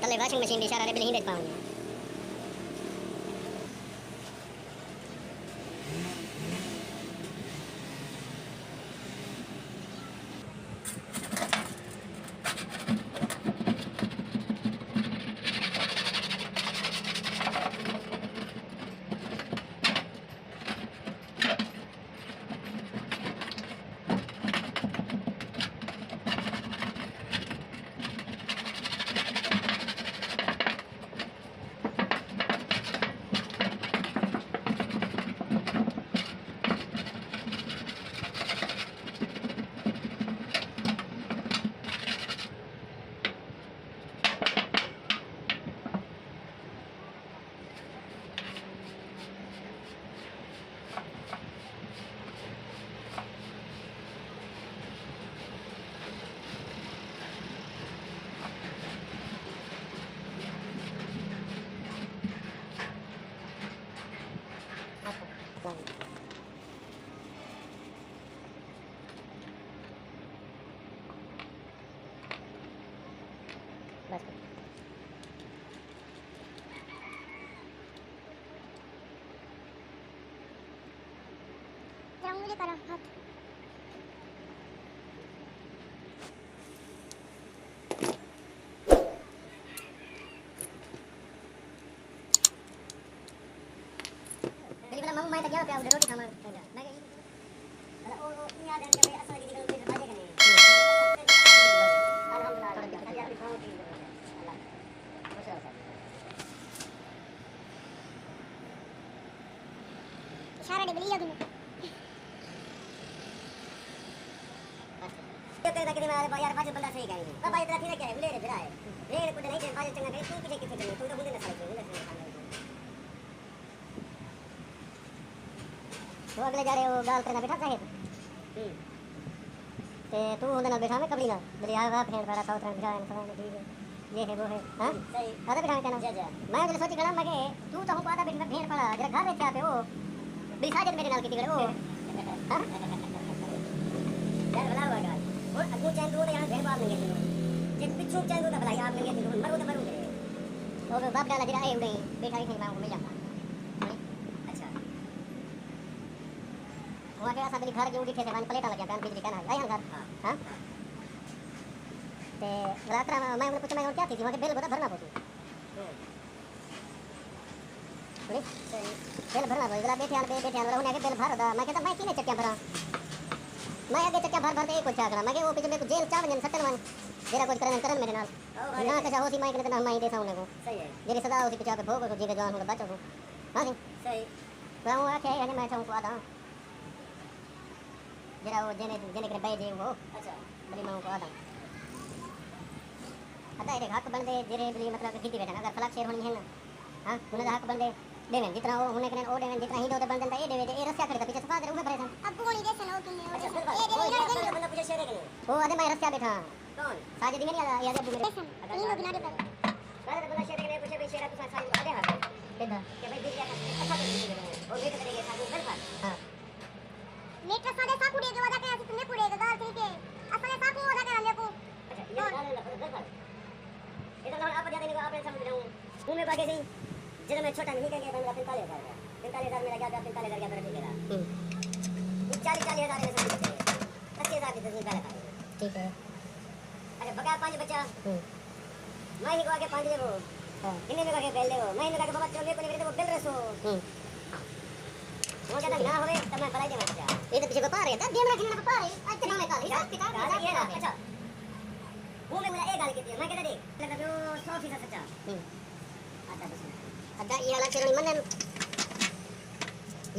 तले washing machine दी इशारा रे बिल ही देख पाऊंगी मुझे करो हाथ jadi mau main tak jawab ya udah roti sama मैं ओ याद है कि असल की जगह पे बाजे कने अल्हम्दुलिल्लाह यार भी खाओ की अल्लाह इशारा दे बली लगी कि मैं यार बाजे बंदा सही करेंगे बाबा इतना ठीक है क्या है ले रे फिर आए रेड़ को नहीं बाजे चंगा करे तू पीछे किथे चले तू तो मुझे ना साइड में वो अगले जा रहे हो गाल करना बैठा चाहे ते तू होंदे ना बैठा में कबली ना मेरी आगा फेंड पड़ा साउथ में बिठाए ना ठीक है ये है वो है हां सही आधा बिठाए कहना जा मैं जब सोची खड़ा मगे तू तो हमको आधा बैठा फेंड पड़ा जरा घर में क्या पे वो बिसाजत मेरे नाल की टिकड़े वो हां यार भला होगा और अगू चाहे तो यहां भेड़ बाप नहीं है जे पिछू चाहे तो भलाई आप नहीं है मरो तो मरो और बाप डाला जरा आए उड़े बैठा ही कहीं मिल जाता अच्छा वहां के ऐसा घर के उड़ी थे मान प्लेट लगा कान बिजली का ना आया घर हां ते रात में मैं उन्हें पूछा मैं क्या थी वहां के बेल बता भरना पड़ती बेल भरना पड़ेगा बैठे आन उन्हें के बेल भर दा मैं कहता मैं किने चक्कियां भरा मैं आगे चक्का भर भर के एक चाकरा मैं वो पीछे मेरे जेल चावल जन सटन जेरा कुछ करन मेरे नाल ना कैसा होसी मैं कहता मैं देता हूं को सही है जेरी सदा होसी पिछा पे भोग को जी के जान हो बच्चों को हां सही मैं वो आके यानी मैं चाहूं को आदा जेरा वो जेने जेने के बाई जे वो अच्छा बड़ी मां को आदा अदा ये हक बंदे जेरे बली मतलब गिद्दी बैठा अगर फलाक शेर होनी है ना हां उन्हें हक बंदे देवें जितना वो होने कने ओ देवें जितना ही दो तो बंदन ये देवे ये रस्सा खड़े पीछे सफा दे उमे भरे सन अब गोली देसन हो किने ये बंदा पीछे शेर है ओ आदे मैं रस्सा बैठा कौन साजे दी नहीं याद है मेरे तीन लोग नारे पर बाहर बंदा शेर के पूछे भाई शेर तू साजे आदे हां केदा के भाई दिल अच्छा कर दीजिए और वेट करेंगे साजे घर पर हां नेट साजे सा कुड़े के वादा के तुमने कुड़े के गाल ठीक है असले सा को वादा कर हमने को अच्छा ये गाल घर पर इधर आप जाते नहीं आप समझ रहा हूं मुंह में भागे नहीं जब मैं छोटा नहीं कह गया 45,000 मेरा गया 45,000 गया मेरा ठीक है 40,000 में से 80,000 की तस्वीर लगा ठीक है अरे बगा 5 बच्चा मैं ही को आगे 5 ले वो कितने में आगे बेल ले वो मैं ने कहा बाबा चल ले को नहीं वो बेल रसो वो कहता ना होवे तब मैं पलाई दे बच्चा ये तो पीछे को पा रहे था देमरा कितना पा रहे अच्छा ना मैं काली ये अच्छा वो में मेरा एक गाल की थी मैं कहता देख लगा जो 100% सच्चा अदा ये अलग चलो मन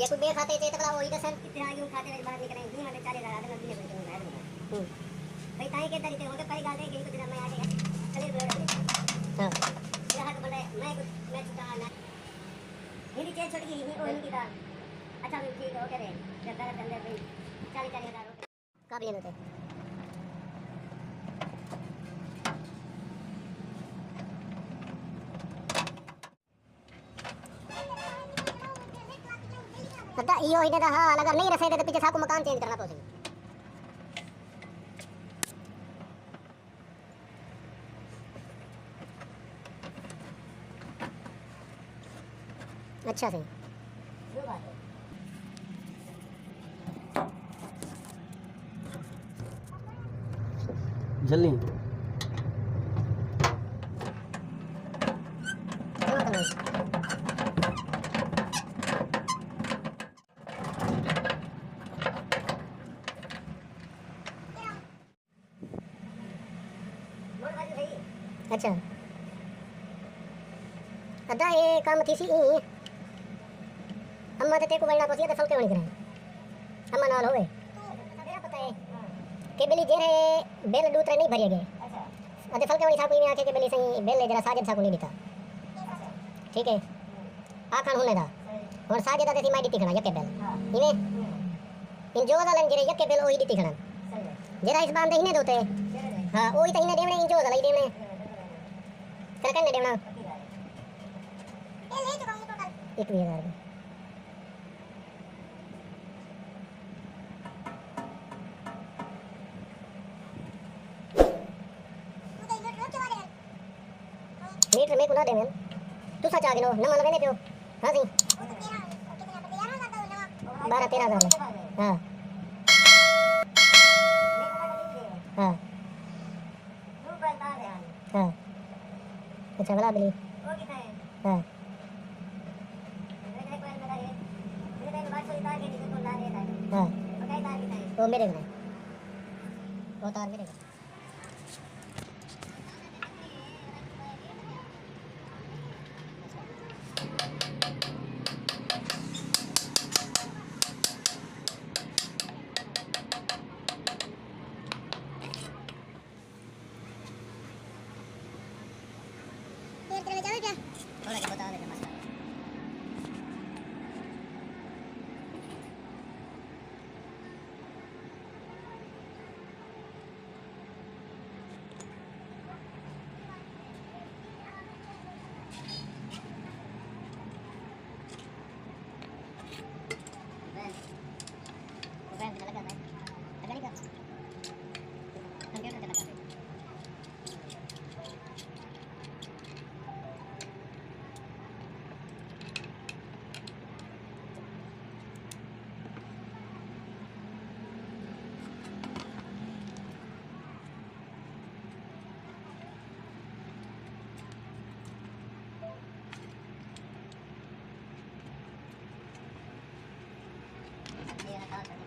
ये कोई बे खाते थे तबला वही कसन इतना आगे खाते रहे बाहर निकले नहीं मैंने 40,000 आदमी ने बोले मैं दूंगा भाई ताई के तरीके होंगे पहली गाल है कि कुछ मैं आ गया चले दो हां यहां तो बोले मैं छुटा ना हिंदी चेंज छोड़ गई वो हिंदी का अच्छा मैं ठीक हो करे जब गलत अंदर भाई 40,000 का भी होते पता यो इने दा हाल अगर नहीं रसे तो पीछे साको मकान चेंज करना पड़ेगा अच्छा सही जल्दी अच्छा अदा ये काम थी सी अम्मा ते को वणना पसी ते फलके वणी करे अम्मा नाल होवे मेरा पता है के बेली जेरे बेल दूतरे नहीं भरिए गए अच्छा अदे फलके वणी साकू में आके के बेली सही बेल जरा साजद साकू नहीं दिता ठीक है आखण होने दा और साजद दा सी माई दिती खणा यके बेल इने इन जो दालन जेरे यके बेल ओही दिती खणा जेरा इस बांधे इने दोते हां ओही त इने देवणे इन जो दलाई देवणे कर कने देवणा ये ले चुका हूं टोटल 1000 मीटर में कुना दे मैं तू सच आ गिनो न मन लेने पियो हां सी 12-13 हज़ार हां हां हां अच्छा वाला बिली वो कितना है हां हां वो मेरे में वो तार मेरे में थोड़ा के बता दे मसला वैन लगा है लगा नहीं कर कंप्यूटर पे लगा है ये ना काट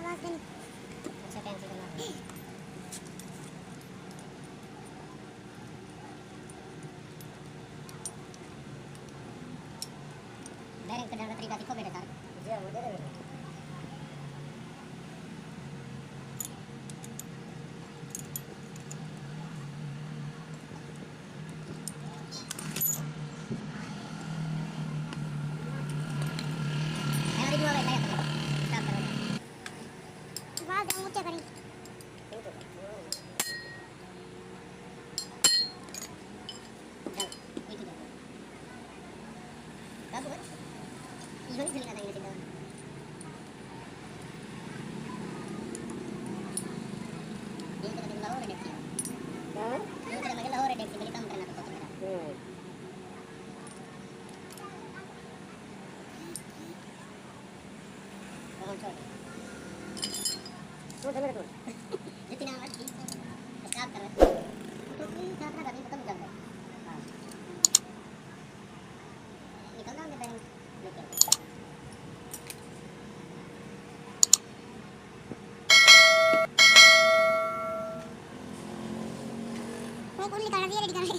अच्छा कैंसिल करना डायरेक्ट करने का तरीका दिखो बेटे सर जी मुझे दे मेरा दिखवा भाई स्टार्ट करो वाह ऊंचा करी इधर ही चलेगा ये सीधा ये तो मतलब लाहौर डेक्सी हां ये तो मतलब लाहौर डेक्सी मेरी काम करना तो मेरा कौन छोड़ तो मेरे को जितना आज ठीक स्टार्ट कर रहे तो प्लीज यात्रा करनी खत्म कर दे हां निकलना है बैंक लेके कुंडली निकालना चाहिए, रेडी करना है।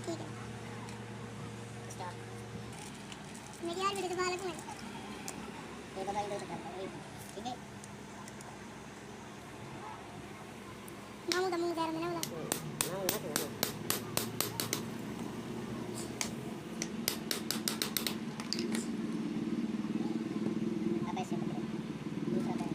ठीक है स्टार्ट। मेरी यार वीडियो तो बाहर लगूंगा ये बताइए दो सेकंड। ठीक है मामू दा मुंह जरा मैंने बोला मामू ना अब ऐसे पकड़ो दूसरा पैर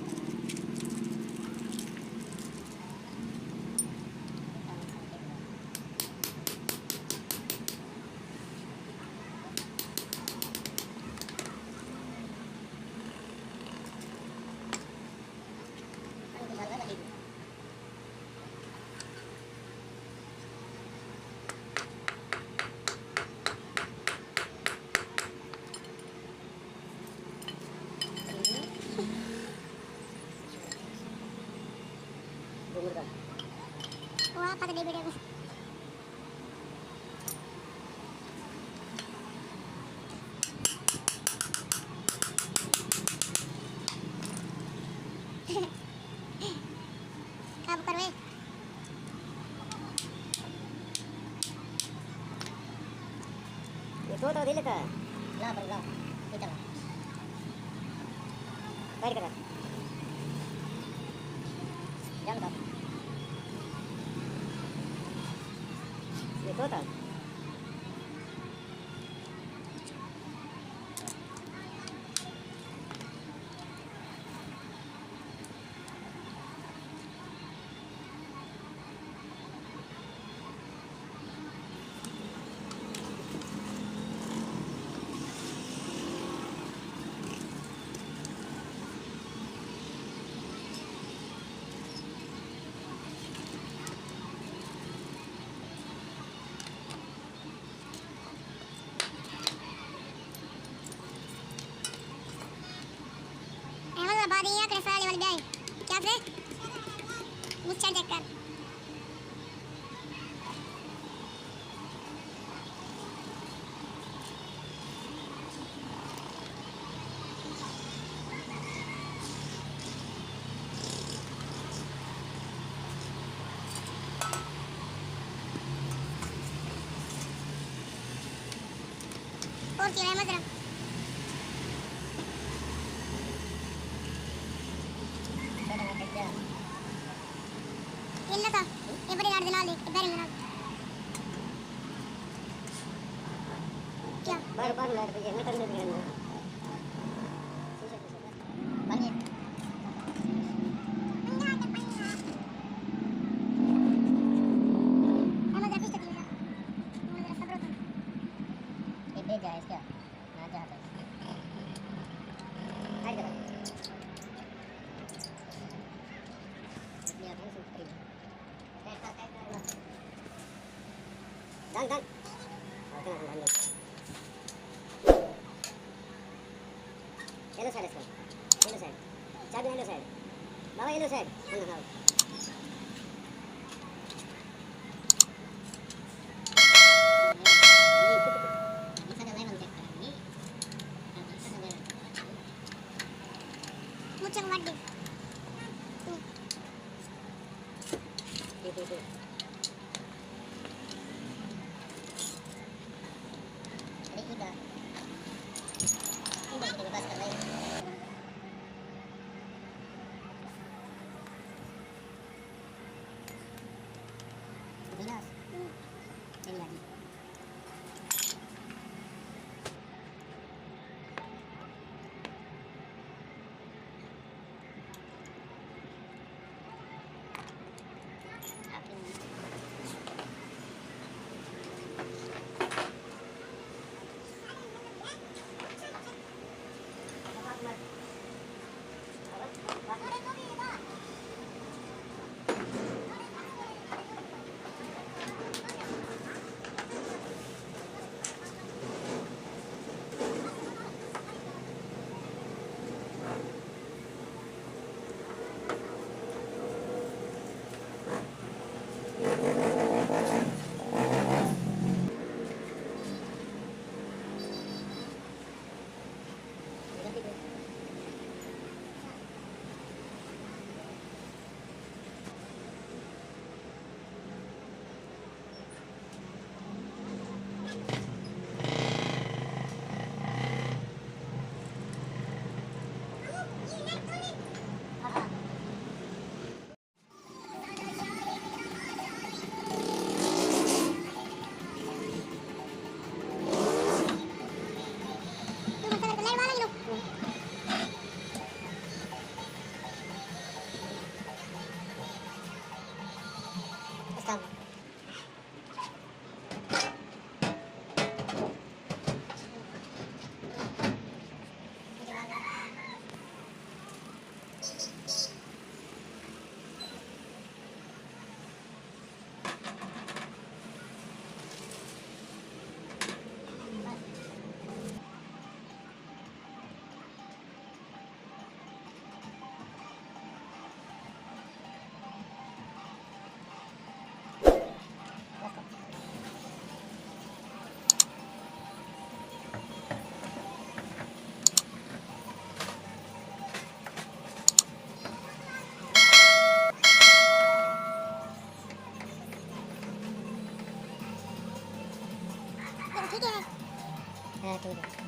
wah pada dia beda अब कर वे ये तो दिल का ला पर ला ये चला बैठ कर जान का ये तो था बाद ये आंकड़े फैले वाले गए क्या से मुझे चेक कर और क्या है मतलब ಇಲ್ಲ ತಾ ಎಬರಿ ಯಾರ್ದು ನಾಳೆ ಬೇರೆ ನಾಳೆ क्या बार बार लड़ रही है मैं करने दिया ना बनिए हम जब पिस्ता दिया हम जरा सब्र करो ये भेज जाए क्या ना चाहता हाय करो ये आगे से उतरी Dan. Oke, lanjut. Yellow side, yellow side. Cabi yellow side. Bawa yellow side. Mana tahu? Bisa ada lemon cek ini. Bisa ada lemon. Mucang mati. Itu. हाँ ठीक है।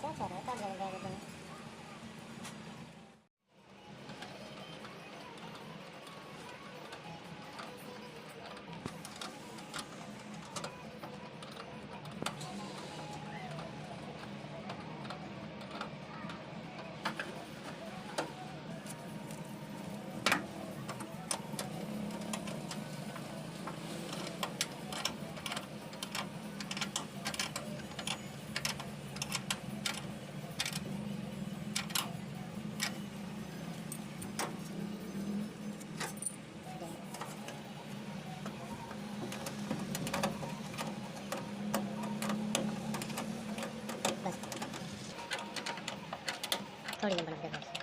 अच्छा कर देगा बस थोड़ी देर बना दे।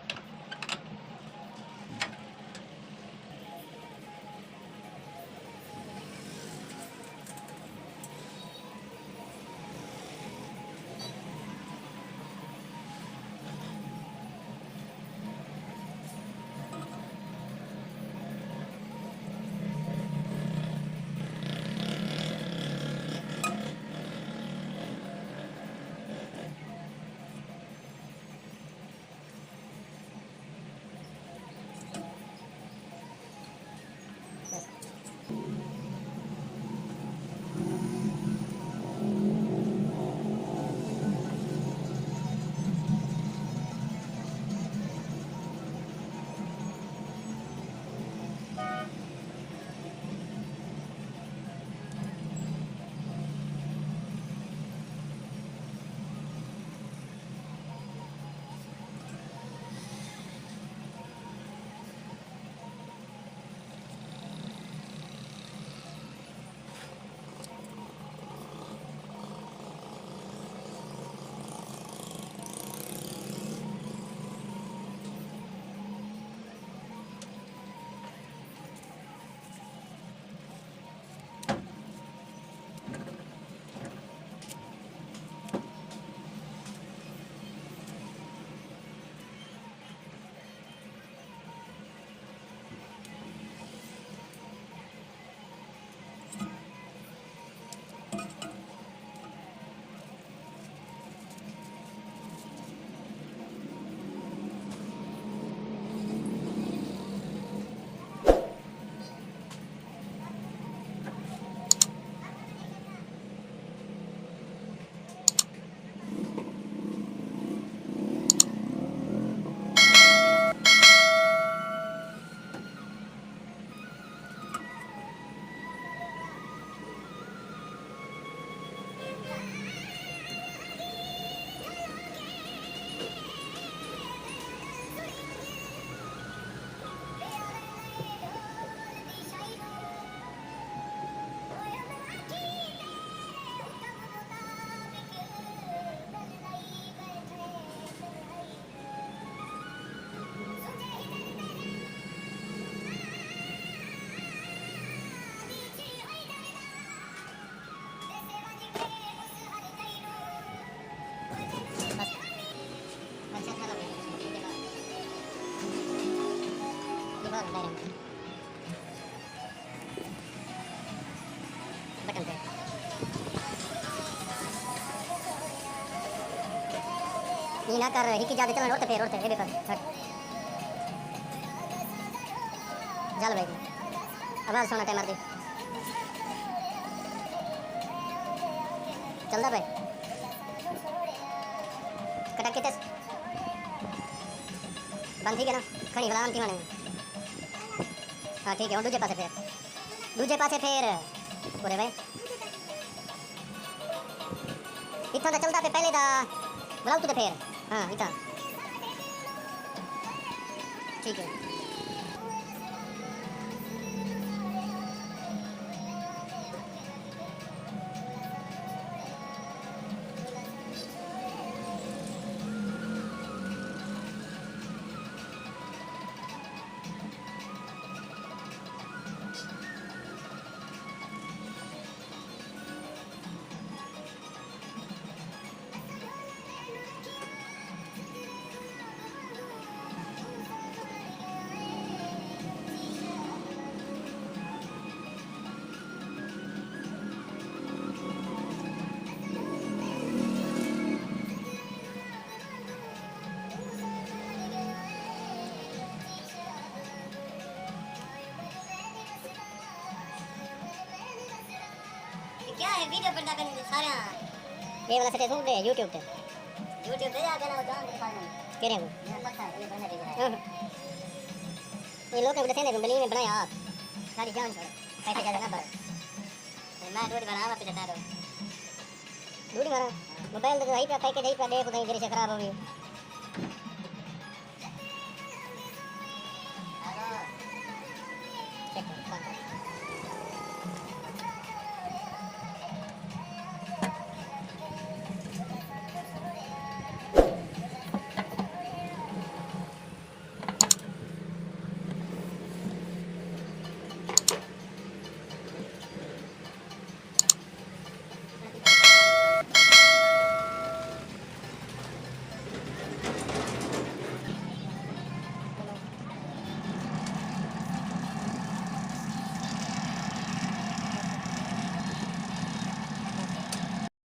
बटन पे ये ना कर ही की ज्यादा चलना उड़ते फिर उड़ते ये भी कर हट चल भाई आवाज सुना टाइमर दी चल दा भाई कटक के बंद थी गया ना खड़ी वाला अंतिम ने हाँ ठीक है और दूजे पासे फिर पूरे भाई इतना तो चलता पे पहले दा बुलाओ तू फिर हाँ इतना ठीक है क्या है वीडियो बनता करने सारे ये वाला सेट सुन दे YouTube पे जाके ना जान दे पाने कह रहे हो ये पता है ये बना देगा ये लोग ने बने बली में बनाया आप सारी जान छोड़ पैसे ज्यादा ना भर मैं रोड बनावा पे चटा दो दूरी मारा मोबाइल दे हाई पे पैकेज हाई पे देखो कहीं देरी से खराब हो गई हेलो चेक कर